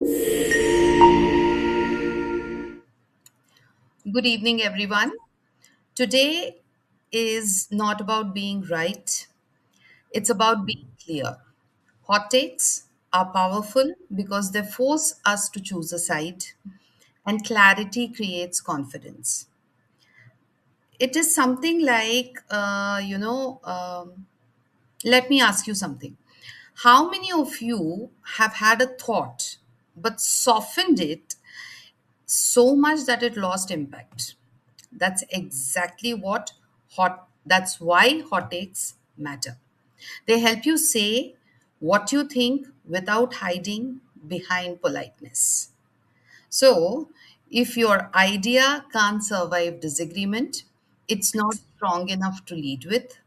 Good evening, everyone. Today is not about being right, it's about being clear. Hot takes are powerful because they force us to choose a side, and clarity creates confidence. It is something like, let me ask you something. How many of you have had a thought but softened it so much that it lost impact? That's why hot takes matter. They help you say what you think without hiding behind politeness. So, if your idea can't survive disagreement, it's not strong enough to lead with.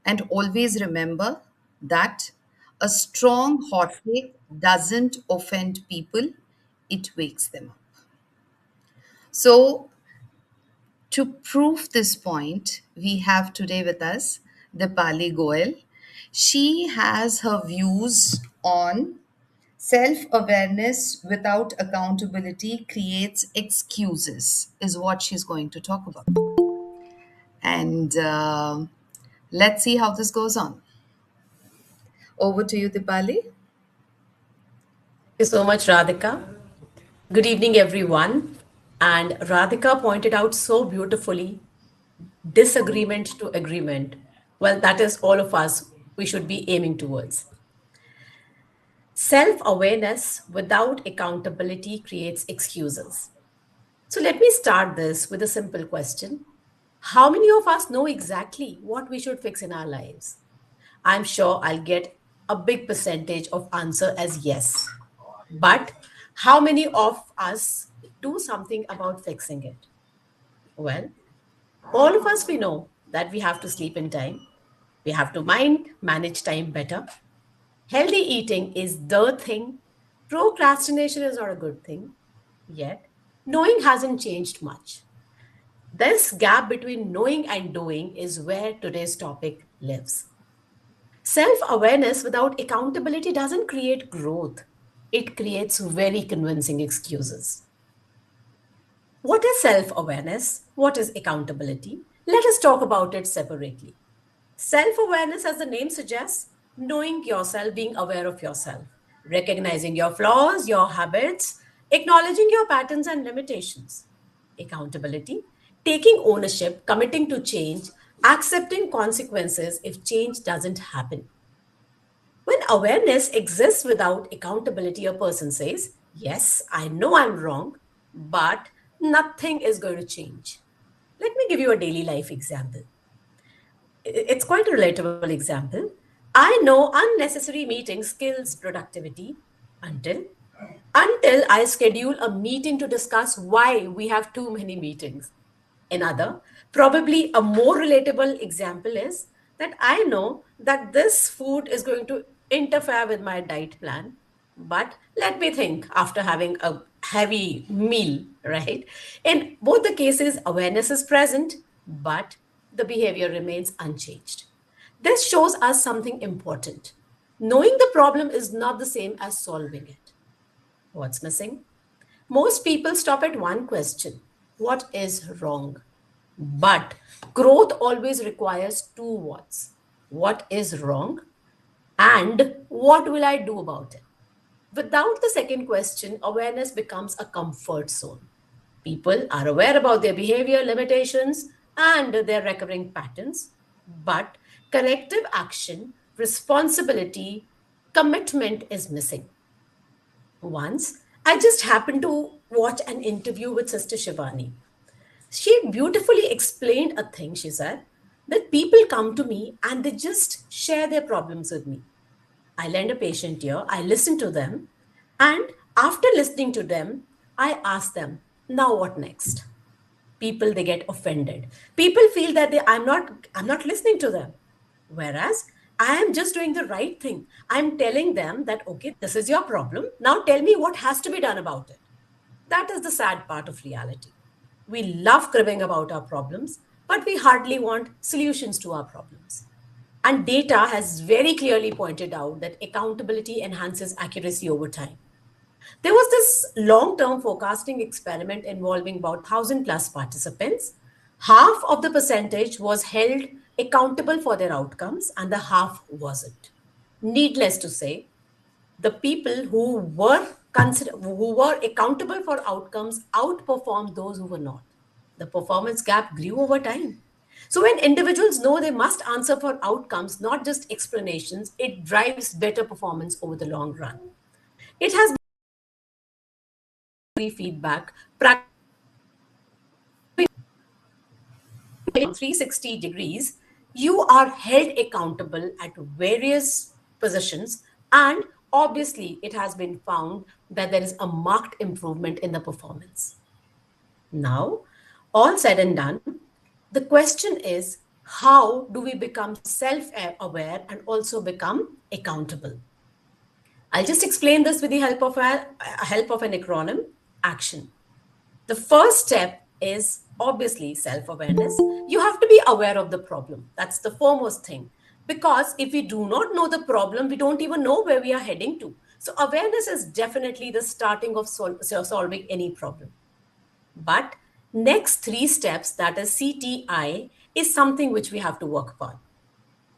And always remember that a strong hot take doesn't offend people, it wakes them up. So, to prove this point, we have today with us Dipali Goel. She has her views on self awareness without accountability creates excuses, is what she's going to talk about. And let's see how this goes on. Over to you, Dipali. You so much, Radhika. Good evening, everyone. And Radhika pointed out so beautifully disagreement to agreement. Well, that is all of us we should be aiming towards. Self awareness without accountability creates excuses. So let me start this with a simple question. How many of us know exactly what we should fix in our lives? I'm sure I'll get a big percentage of answer as yes. But how many of us do something about fixing it? Well, all of us we know that we have to sleep in time. We have to manage time better. Healthy eating is the thing. Procrastination is not a good thing. Yet, knowing hasn't changed much. This gap between knowing and doing is where today's topic lives. Self awareness without accountability doesn't create growth, it creates very convincing excuses. What is self awareness? What is accountability? Let us talk about it separately. Self awareness, as the name suggests, knowing yourself, being aware of yourself, recognizing your flaws, your habits, acknowledging your patterns and limitations. Accountability, taking ownership, committing to change, accepting consequences if change doesn't happen. When awareness exists without accountability, a person says, yes, I know I'm wrong, but nothing is going to change. Let me give you a daily life example. It's quite a relatable example. I know unnecessary meetings kills productivity until until I schedule a meeting to discuss why we have too many meetings. Another, probably a more relatable example is that I know that this food is going to interfere with my diet plan. But let me think after having a heavy meal, right? In both the cases, awareness is present, but the behavior remains unchanged. This shows us something important. Knowing the problem is not the same as solving it. What's missing? Most people stop at one question: what is wrong? But growth always requires two what's. What is wrong? And what will I do about it? Without the second question, awareness becomes a comfort zone. People are aware about their behavior limitations and their recurring patterns, but corrective action, responsibility, commitment is missing. Once, I just happened to watch an interview with Sister Shivani. She beautifully explained a thing, she said, that people come to me and they just share their problems with me. I lend a patient ear, I listen to them, and after listening to them, I ask them, now what next? People they get offended. People feel that I'm not listening to them. Whereas I am just doing the right thing. I'm telling them that okay, this is your problem. Now tell me what has to be done about it. That is the sad part of reality. We love cribbing about our problems, but we hardly want solutions to our problems. And data has very clearly pointed out that accountability enhances accuracy over time. There was this long term forecasting experiment involving about 1,000 plus participants. Half of the percentage was held accountable for their outcomes, and the half wasn't. Needless to say, the people who were accountable for outcomes outperformed those who were not. The performance gap grew over time. So when individuals know they must answer for outcomes, not just explanations, it drives better performance over the long run. It has feedback practice in 360 degrees. You are held accountable at various positions, and obviously it has been found that there is a marked improvement in the performance. Now, all said and done, the question is, how do we become self aware and also become accountable? I'll just explain this with the help of an acronym: action. The first step is obviously self awareness. You have to be aware of the problem. That's the foremost thing. Because if we do not know the problem, we don't even know where we are heading to. So, awareness is definitely the starting of solving any problem. But next three steps, that is CTI, is something which we have to work upon.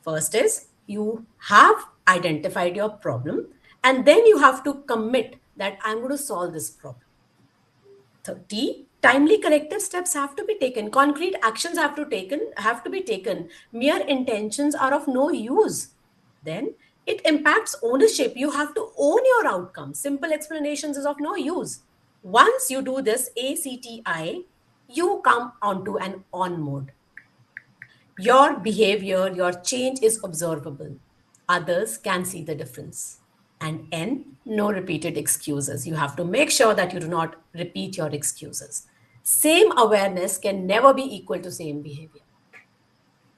First is you have identified your problem, and then you have to commit that I'm going to solve this problem. 30 timely corrective steps have to be taken, concrete actions have to be taken. Mere intentions are of no use. Then it impacts ownership. You have to own your outcome. Simple explanations is of no use. Once you do this ACTI, you come onto an on mode. Your behavior, your change is observable. Others can see the difference. And N, no repeated excuses. You have to make sure that you do not repeat your excuses. Same awareness can never be equal to same behavior.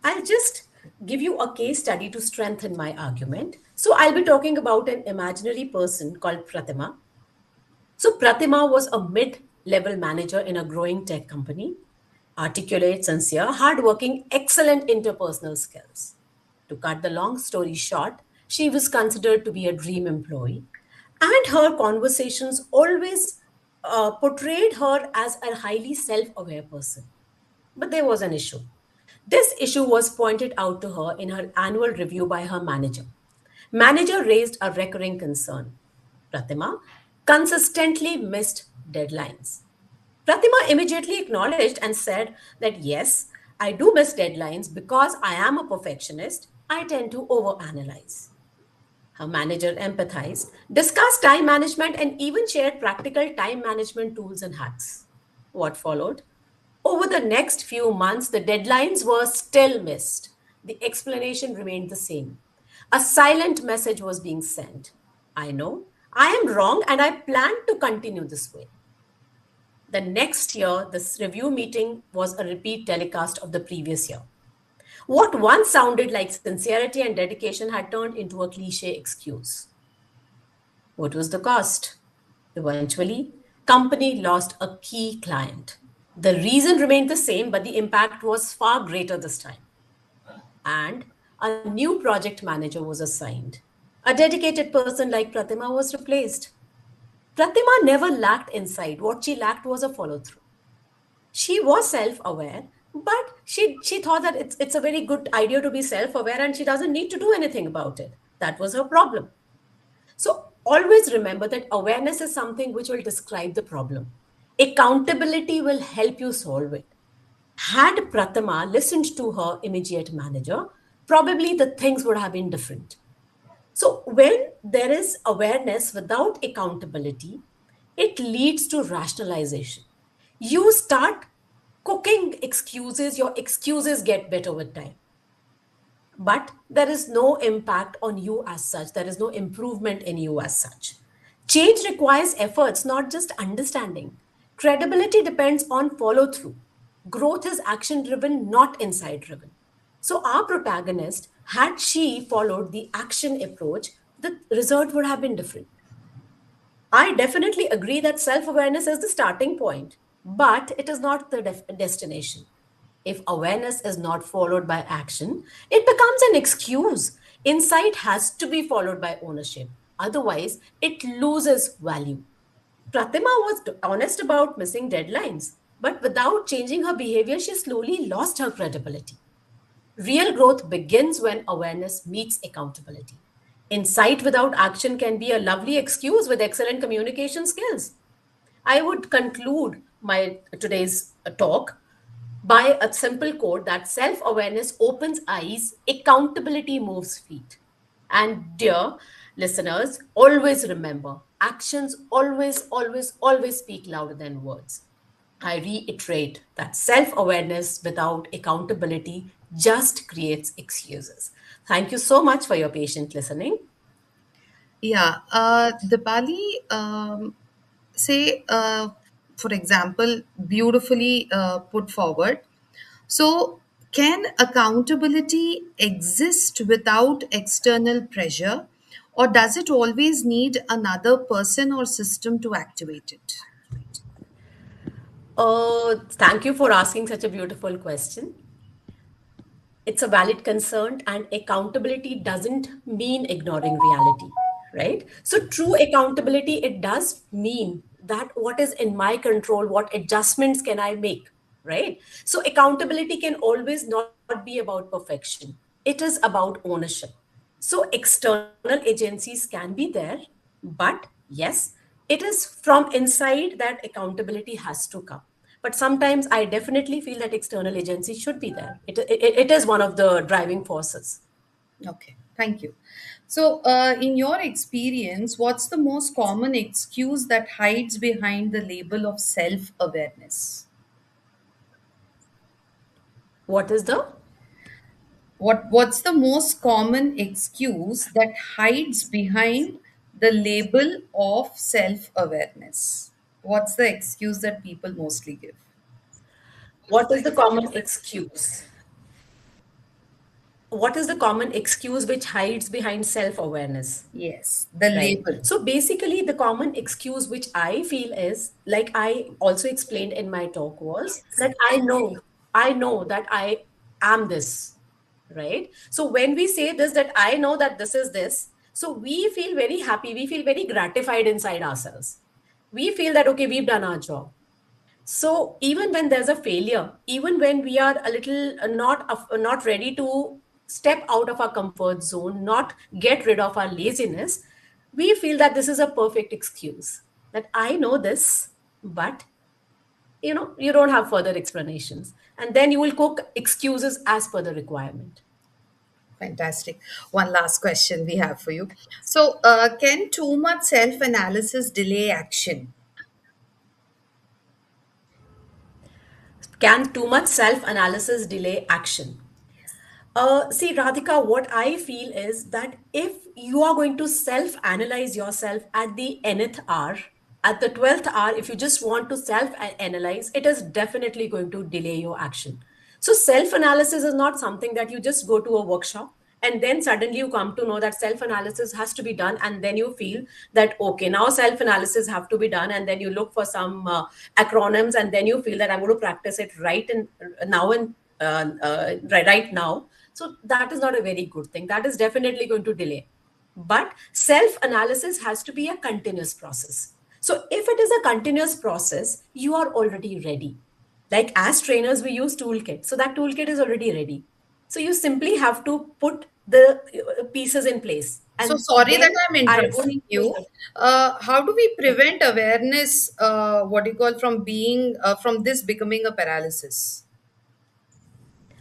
I'll just give you a case study to strengthen my argument. So I'll be talking about an imaginary person called Pratima. So Pratima was a mid-level manager in a growing tech company, articulate, sincere, hardworking, excellent interpersonal skills. To cut the long story short, she was considered to be a dream employee, and her conversations always portrayed her as a highly self-aware person. But there was an issue. This issue was pointed out to her in her annual review by her manager. Manager raised a recurring concern. Pratima consistently missed deadlines. Pratima immediately acknowledged and said that yes, I do miss deadlines because I am a perfectionist. I tend to overanalyze. Her manager empathized, discussed time management, and even shared practical time management tools and hacks. What followed? Over the next few months, the deadlines were still missed. The explanation remained the same. A silent message was being sent. I know, I am wrong, and I plan to continue this way. The next year, this review meeting was a repeat telecast of the previous year. What once sounded like sincerity and dedication had turned into a cliche excuse. What was the cost? Eventually, company lost a key client. The reason remained the same, but the impact was far greater this time. And a new project manager was assigned. A dedicated person like Pratima was replaced. Pratima never lacked insight. What she lacked was a follow through. She was self aware, but she thought that it's a very good idea to be self aware and she doesn't need to do anything about it. That was her problem. So always remember that awareness is something which will describe the problem. Accountability will help you solve it. Had Pratima listened to her immediate manager, probably the things would have been different. So, when there is awareness without accountability, it leads to rationalization. You start cooking excuses, your excuses get better with time. But there is no impact on you as such, there is no improvement in you as such. Change requires efforts, not just understanding. Credibility depends on follow through. Growth is action driven, not insight driven. So, our protagonist, had she followed the action approach, the result would have been different. I definitely agree that self awareness is the starting point, but it is not the destination. If awareness is not followed by action, it becomes an excuse. Insight has to be followed by ownership. Otherwise, it loses value. Pratima was honest about missing deadlines, but without changing her behavior, she slowly lost her credibility. Real growth begins when awareness meets accountability. Insight without action can be a lovely excuse with excellent communication skills. I would conclude my today's talk by a simple quote that self-awareness opens eyes, accountability moves feet. And dear listeners, always remember, actions always speak louder than words. I reiterate that self-awareness without accountability just creates excuses. Thank you so much for your patient listening. Yeah, Dipali, say, for example, beautifully put forward. So, can accountability exist without external pressure, or does it always need another person or system to activate it? Thank you for asking such a beautiful question. It's a valid concern, and accountability doesn't mean ignoring reality, right? So true accountability, it does mean that what is in my control, what adjustments can I make, right? So accountability can always not be about perfection, it is about ownership. So external agencies can be there, but yes, it is from inside that accountability has to come. But sometimes I definitely feel that external agency should be there. It is one of the driving forces. Okay, thank you. So, in your experience, what's the most common excuse that hides behind the label of self awareness? What is the What's the most common excuse that hides behind the label of self awareness? What's the excuse that people mostly give? what is the common excuse? What is the common excuse which hides behind self awareness? Yes, the Right. label. So basically, the common excuse which I feel is, like I also explained in my talk, was that I know that I am this, right? So when we say this, that I know that this is this, so we feel very happy, we feel very gratified inside ourselves. We feel that, okay, we've done our job. So even when there's a failure, even when we are a little not ready to step out of our comfort zone, not get rid of our laziness, we feel that this is a perfect excuse. That I know this, but you don't have further explanations, and then you will cook excuses as per the requirement. Fantastic. One last question we have for you. So, can too much self analysis delay action? Can too much self analysis delay action? See, Radhika, what I feel is that if you are going to self analyze yourself at the nth hour, at the 12th hour, if you just want to self analyze, it is definitely going to delay your action. So, self analysis is not something that you just go to a workshop and then suddenly you come to know that self analysis has to be done, and then you feel that, okay, now self analysis have to be done, and then you look for some acronyms, and then you feel that I'm going to practice it right and now and right now. So that is not a very good thing. That is definitely going to delay. But self analysis has to be a continuous process. So if it is a continuous process, you are already ready. Like as trainers, we use toolkit. So that toolkit is already ready. So you simply have to put the pieces in place. So, And sorry that then I'm I would interrupting you. How do we prevent awareness, what do you call, from being, from this becoming a paralysis?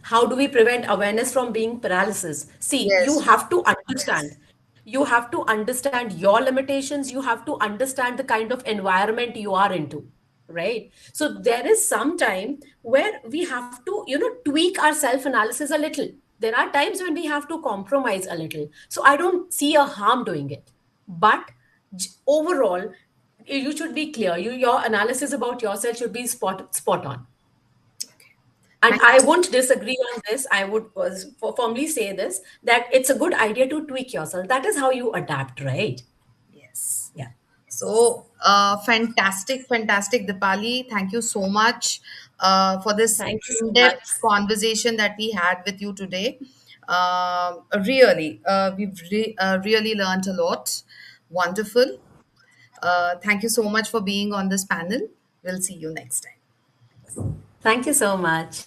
how do we prevent awareness from being paralysis? See, you Yes. have to understand. You have to understand your limitations. You have to understand the kind of environment you are into, right? So there is some time where we have to, tweak our self analysis a little. There are times when we have to compromise a little. So I don't see a harm doing it. But overall, you should be clear. Your analysis about yourself should be spot on. And Thank I you. won't disagree on this. I would firmly say this, that it's a good idea to tweak yourself. That is how you adapt, right? Yes. Yeah. So, fantastic, fantastic, Dipali. Thank you so much for this Thank you so in much. depth conversation that we had with you today. Really, we've really learned a lot. Wonderful. Thank you so much for being on this panel. We'll see you next time. Thank you so much.